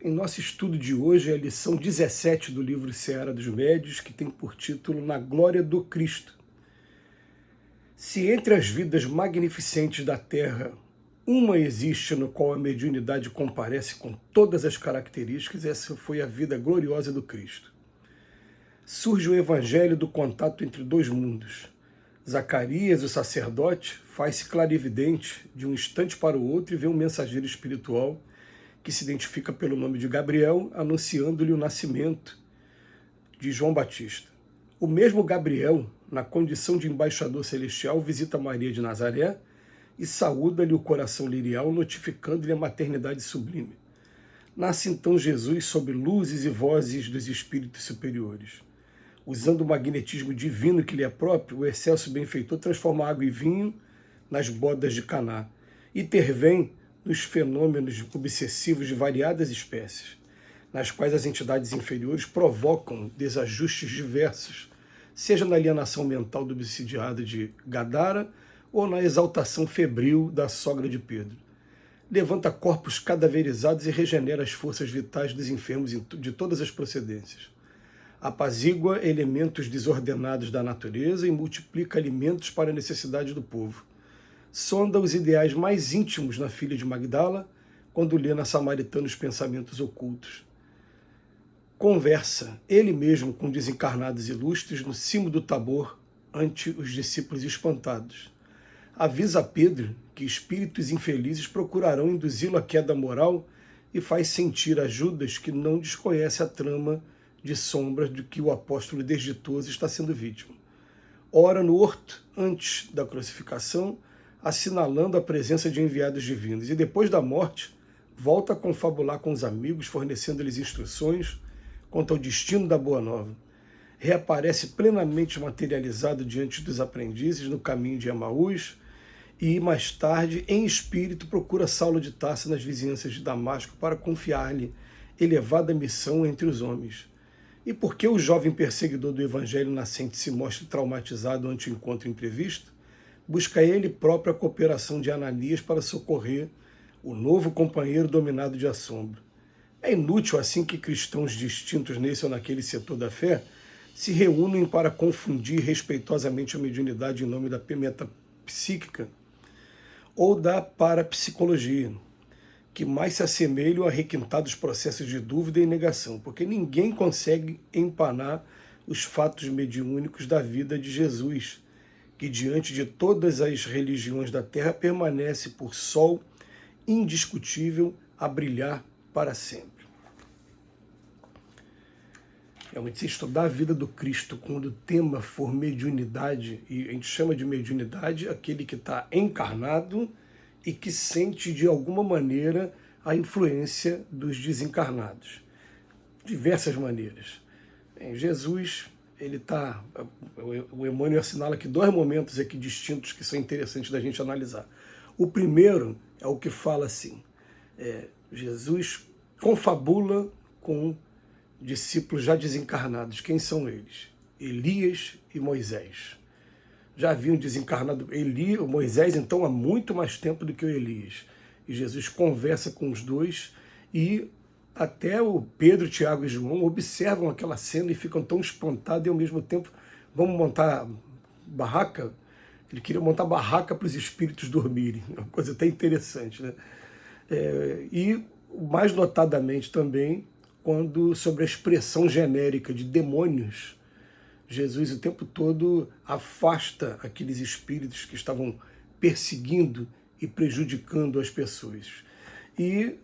Em nosso estudo de hoje é a lição 17 do livro Seara dos Médios, que tem por título Na Glória do Cristo. Se entre as vidas magnificentes da Terra, uma existe no qual a mediunidade comparece com todas as características, essa foi a vida gloriosa do Cristo. Surge o evangelho do contato entre dois mundos. Zacarias, o sacerdote, faz-se clarividente de um instante para o outro e vê um mensageiro espiritual que se identifica pelo nome de Gabriel, anunciando-lhe o nascimento de João Batista. O mesmo Gabriel, na condição de embaixador celestial, visita Maria de Nazaré e saúda-lhe o coração lirial, notificando-lhe a maternidade sublime. Nasce então Jesus sob luzes e vozes dos espíritos superiores. Usando o magnetismo divino que lhe é próprio, o excelso benfeitor transforma água e vinho nas bodas de Caná. Intervém nos fenômenos obsessivos de variadas espécies, nas quais as entidades inferiores provocam desajustes diversos, seja na alienação mental do obsidiado de Gadara ou na exaltação febril da sogra de Pedro. Levanta corpos cadaverizados e regenera as forças vitais dos enfermos de todas as procedências. Apazigua elementos desordenados da natureza e multiplica alimentos para a necessidade do povo. Sonda os ideais mais íntimos na filha de Magdala, quando lê na samaritana os pensamentos ocultos. Conversa, ele mesmo, com desencarnados ilustres no cimo do Tabor, ante os discípulos espantados. Avisa a Pedro que espíritos infelizes procurarão induzi-lo à queda moral e faz sentir a Judas que não desconhece a trama de sombras de que o apóstolo desditoso está sendo vítima. Ora no horto, antes da crucificação, assinalando a presença de enviados divinos, e depois da morte, volta a confabular com os amigos, fornecendo-lhes instruções quanto ao destino da Boa Nova. Reaparece plenamente materializado diante dos aprendizes no caminho de Emaús, e mais tarde, em espírito, procura Saulo de Tarso nas vizinhanças de Damasco para confiar-lhe elevada missão entre os homens. E por que o jovem perseguidor do Evangelho nascente se mostra traumatizado ante o encontro imprevisto? Busca ele próprio a cooperação de Ananias para socorrer o novo companheiro dominado de assombro. É inútil assim que cristãos distintos nesse ou naquele setor da fé se reúnem para confundir respeitosamente a mediunidade em nome da metapsíquica ou da parapsicologia, que mais se assemelham a requintados processos de dúvida e negação, porque ninguém consegue empanar os fatos mediúnicos da vida de Jesus, que diante de todas as religiões da Terra permanece por sol indiscutível a brilhar para sempre. Realmente, se estudar a vida do Cristo quando o tema for mediunidade, e a gente chama de mediunidade aquele que está encarnado e que sente de alguma maneira a influência dos desencarnados. Diversas maneiras. Jesus, ele está... O Emmanuel assinala aqui dois momentos aqui distintos que são interessantes da gente analisar. O primeiro é o que fala assim, Jesus confabula com discípulos já desencarnados. Quem são eles? Elias e Moisés. Já haviam desencarnado Moisés, então, há muito mais tempo do que o Elias. E Jesus conversa com os dois e até o Pedro, Tiago e João observam aquela cena e ficam tão espantados e ao mesmo tempo, vamos montar barraca? Ele queria montar barraca para os espíritos dormirem, uma coisa até interessante, né? E mais notadamente também, quando sobre a expressão genérica de demônios, Jesus o tempo todo afasta aqueles espíritos que estavam perseguindo e prejudicando as pessoas. E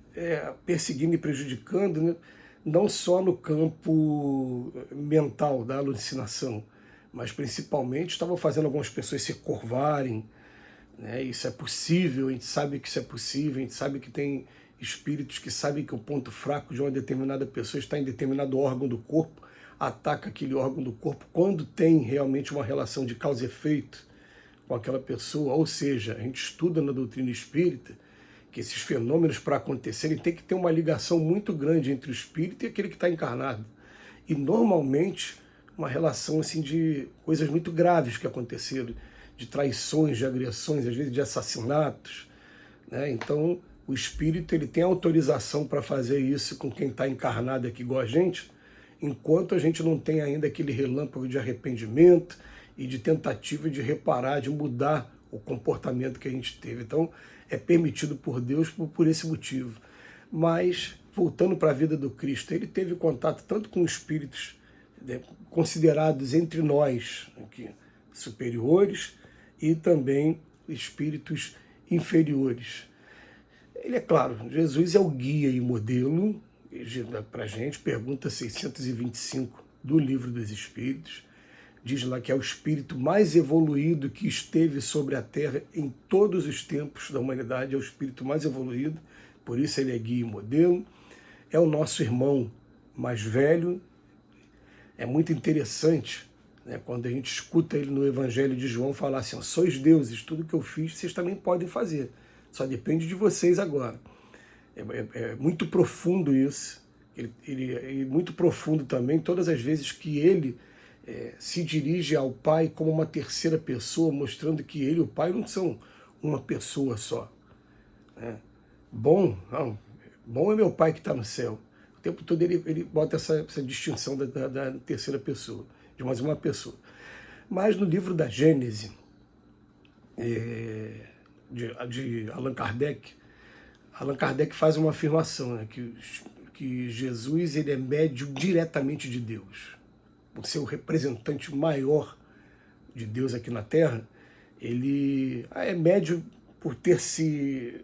perseguindo e prejudicando, né, não só no campo mental da alucinação, mas principalmente estavam fazendo algumas pessoas se curvarem, né? Isso é possível, a gente sabe que isso é possível, a gente sabe que tem espíritos que sabem que o ponto fraco de uma determinada pessoa está em determinado órgão do corpo, ataca aquele órgão do corpo quando tem realmente uma relação de causa e efeito com aquela pessoa. Ou seja, a gente estuda na doutrina espírita que esses fenômenos, para acontecerem, tem que ter uma ligação muito grande entre o espírito e aquele que está encarnado. E normalmente uma relação assim de coisas muito graves que aconteceram, de traições, de agressões, às vezes de assassinatos, né? Então O Espírito ele tem autorização para fazer isso com quem está encarnado aqui igual a gente, enquanto a gente não tem ainda aquele relâmpago de arrependimento e de tentativa de reparar, de mudar o comportamento que a gente teve. Então, é permitido por Deus por esse motivo. Mas, voltando para a vida do Cristo, ele teve contato tanto com espíritos considerados entre nós aqui, superiores, e também espíritos inferiores. Ele é claro, Jesus é o guia e modelo para a gente, pergunta 625 do Livro dos Espíritos, diz lá que é o espírito mais evoluído que esteve sobre a Terra em todos os tempos da humanidade, é o espírito mais evoluído, por isso ele é guia e modelo, é o nosso irmão mais velho. É muito interessante, né, quando a gente escuta ele no Evangelho de João falar assim: sois deuses, tudo que eu fiz vocês também podem fazer, só depende de vocês agora. É muito profundo isso, ele é muito profundo também todas as vezes que ele se dirige ao Pai como uma terceira pessoa, mostrando que ele e o Pai não são uma pessoa só. Né? Bom é meu Pai que está no céu. O tempo todo ele bota essa distinção da terceira pessoa, de mais uma pessoa. Mas no livro da Gênese, de Allan Kardec faz uma afirmação, né, que Jesus ele é médium diretamente de Deus. Por ser o representante maior de Deus aqui na Terra, ele é médium por ter se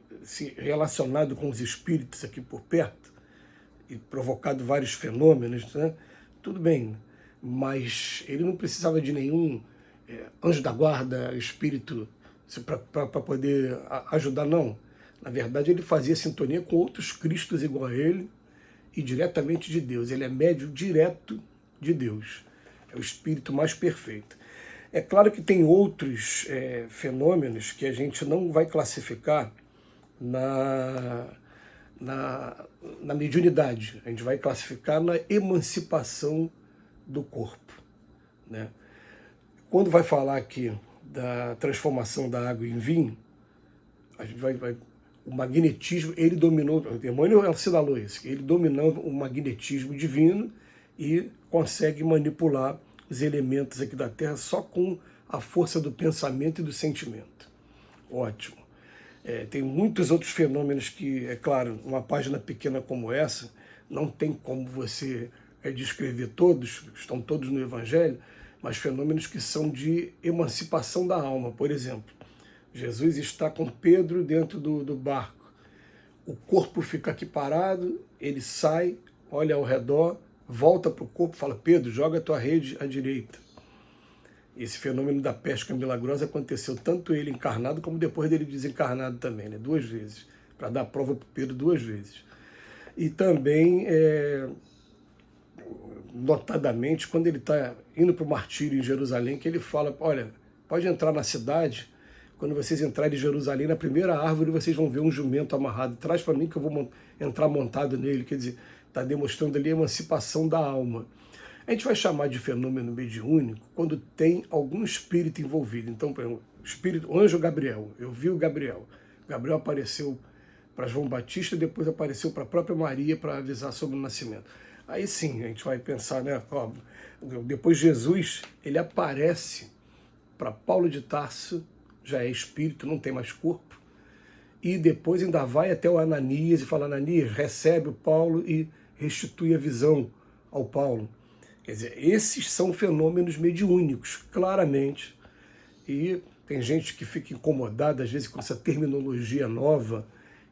relacionado com os espíritos aqui por perto e provocado vários fenômenos, né? Tudo bem, mas ele não precisava de nenhum anjo da guarda, espírito, para poder ajudar, não. Na verdade, ele fazia sintonia com outros cristos igual a ele e diretamente de Deus. Ele é médium direto de Deus. É o espírito mais perfeito. É claro que tem outros fenômenos que a gente não vai classificar na mediunidade. A gente vai classificar na emancipação do corpo. Né? Quando vai falar aqui da transformação da água em vinho, a gente o magnetismo, ele dominou, o Emmanuel assinalou isso, ele dominou o magnetismo divino e consegue manipular os elementos aqui da Terra só com a força do pensamento e do sentimento. Ótimo. Tem muitos outros fenômenos que, é claro, uma página pequena como essa, não tem como você descrever todos, estão todos no Evangelho, mas fenômenos que são de emancipação da alma. Por exemplo, Jesus está com Pedro dentro do barco. O corpo fica aqui parado, ele sai, olha ao redor, volta para o corpo e fala: Pedro, joga a tua rede à direita. Esse fenômeno da pesca milagrosa aconteceu tanto ele encarnado como depois dele desencarnado também, né? 2 vezes, para dar prova para Pedro 2 vezes. E também, notadamente, quando ele está indo para o martírio em Jerusalém, que ele fala: olha, pode entrar na cidade, quando vocês entrarem em Jerusalém, na primeira árvore vocês vão ver um jumento amarrado, traz para mim que eu vou entrar montado nele. Quer dizer, está demonstrando ali a emancipação da alma. A gente vai chamar de fenômeno mediúnico quando tem algum espírito envolvido. Então, por exemplo, o anjo Gabriel, eu vi o Gabriel. Gabriel apareceu para João Batista, depois apareceu para a própria Maria para avisar sobre o nascimento. Aí sim, a gente vai pensar, né? Ó, depois Jesus, ele aparece para Paulo de Tarso, já é espírito, não tem mais corpo, e depois ainda vai até o Ananias e fala: Ananias, recebe o Paulo e restitui a visão ao Paulo. Quer dizer, esses são fenômenos mediúnicos, claramente, e tem gente que fica incomodada, às vezes, com essa terminologia nova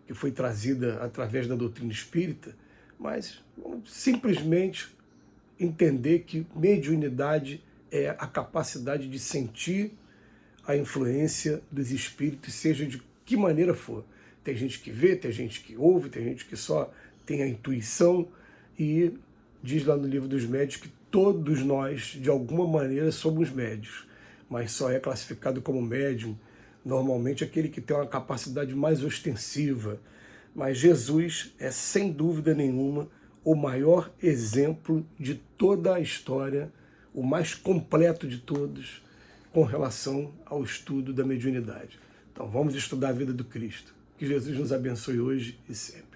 que foi trazida através da doutrina espírita, mas vamos simplesmente entender que mediunidade é a capacidade de sentir a influência dos espíritos, seja de que maneira for. Tem gente que vê, tem gente que ouve, tem gente que só tem a intuição, e diz lá no Livro dos Médiuns que todos nós, de alguma maneira, somos médiuns, mas só é classificado como médium normalmente aquele que tem uma capacidade mais ostensiva. Mas Jesus é, sem dúvida nenhuma, o maior exemplo de toda a história, o mais completo de todos, com relação ao estudo da mediunidade. Então vamos estudar a vida do Cristo. Que Jesus nos abençoe hoje e sempre.